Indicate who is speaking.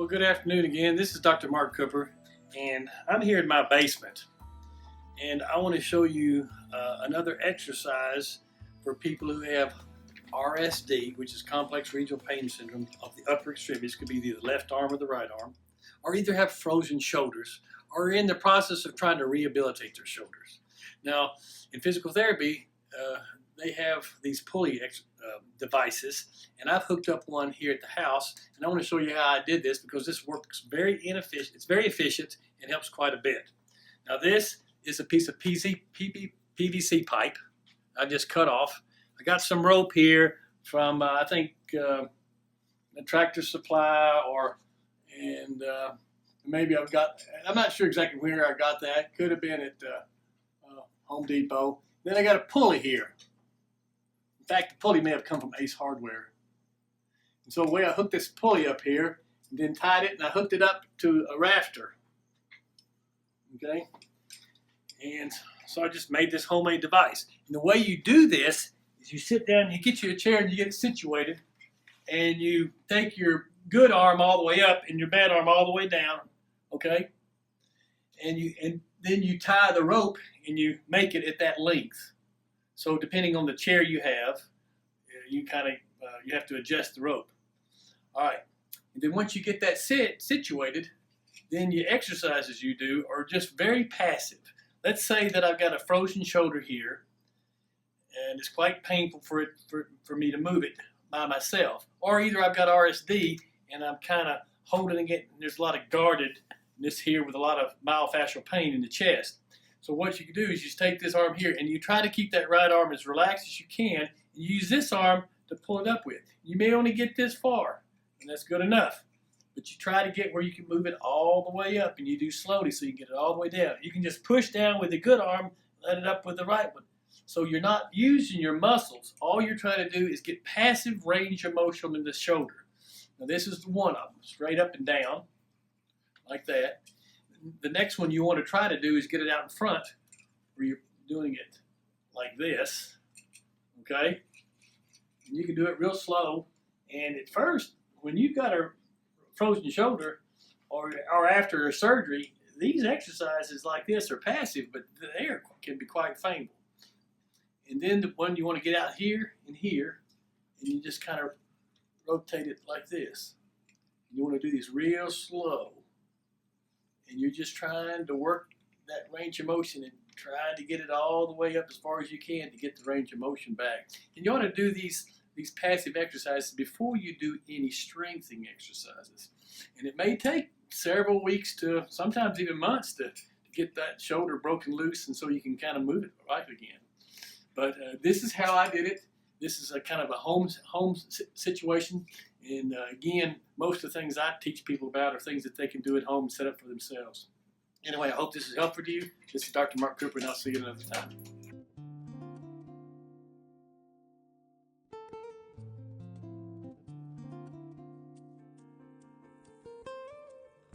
Speaker 1: Well, good afternoon again. This is Dr. Mark Cooper, and I'm here in my basement. And I want to show you another exercise for people who have RSD, which is complex regional pain syndrome of the upper extremities. Could be either the left arm or the right arm, or either have frozen shoulders, or are in the process of trying to rehabilitate their shoulders. Now, in physical therapy, they have these pulley devices, and I've hooked up one here at the house, and I want to show you how I did this because this works very inefficient. It's very efficient and helps quite a bit. Now, this is a piece of PVC pipe I just cut off. I got some rope here from I think a Tractor Supply, and maybe I'm not sure exactly where I got that. Could have been at Home Depot. Then I got a pulley here. In fact, the pulley may have come from Ace Hardware. And so the way I hooked this pulley up here, and then tied it, and I hooked it up to a rafter. Okay? And so I just made this homemade device. And the way you do this is you sit down, you get you a chair, and you get it situated, and you take your good arm all the way up and your bad arm all the way down, okay? And then you tie the rope and you make it at that length. So depending on the chair you have, you you have to adjust the rope. All right. And then once you get that situated, then your exercises you do are just very passive. Let's say that I've got a frozen shoulder here, and it's quite painful for me to move it by myself. Or either I've got RSD and I'm kind of holding it, and there's a lot of guardedness here with a lot of myofascial pain in the chest. So what you can do is you just take this arm here and you try to keep that right arm as relaxed as you can, and you use this arm to pull it up with. You may only get this far, and that's good enough. But you try to get where you can move it all the way up, and you do slowly so you get it all the way down. You can just push down with the good arm, let it up with the right one. So you're not using your muscles. All you're trying to do is get passive range of motion in the shoulder. Now this is the one of them, straight up and down, like that. The next one you want to try to do is get it out in front, where you're doing it like this, okay? And you can do it real slow. And at first, when you've got a frozen shoulder or after a surgery, these exercises like this are passive, but they can be quite painful. And then the one you want to get out here and here, and you just kind of rotate it like this. You want to do these real slow. And you're just trying to work that range of motion and trying to get it all the way up as far as you can to get the range of motion back. And you want to do these passive exercises before you do any strengthening exercises. And it may take several weeks to sometimes even months to get that shoulder broken loose, and so you can kind of move it right again. But this is how I did it. This is a kind of a home situation. And again, most of the things I teach people about are things that they can do at home and set up for themselves. Anyway, I hope this is helpful to you. This is Dr. Mark Cooper, and I'll see you another time.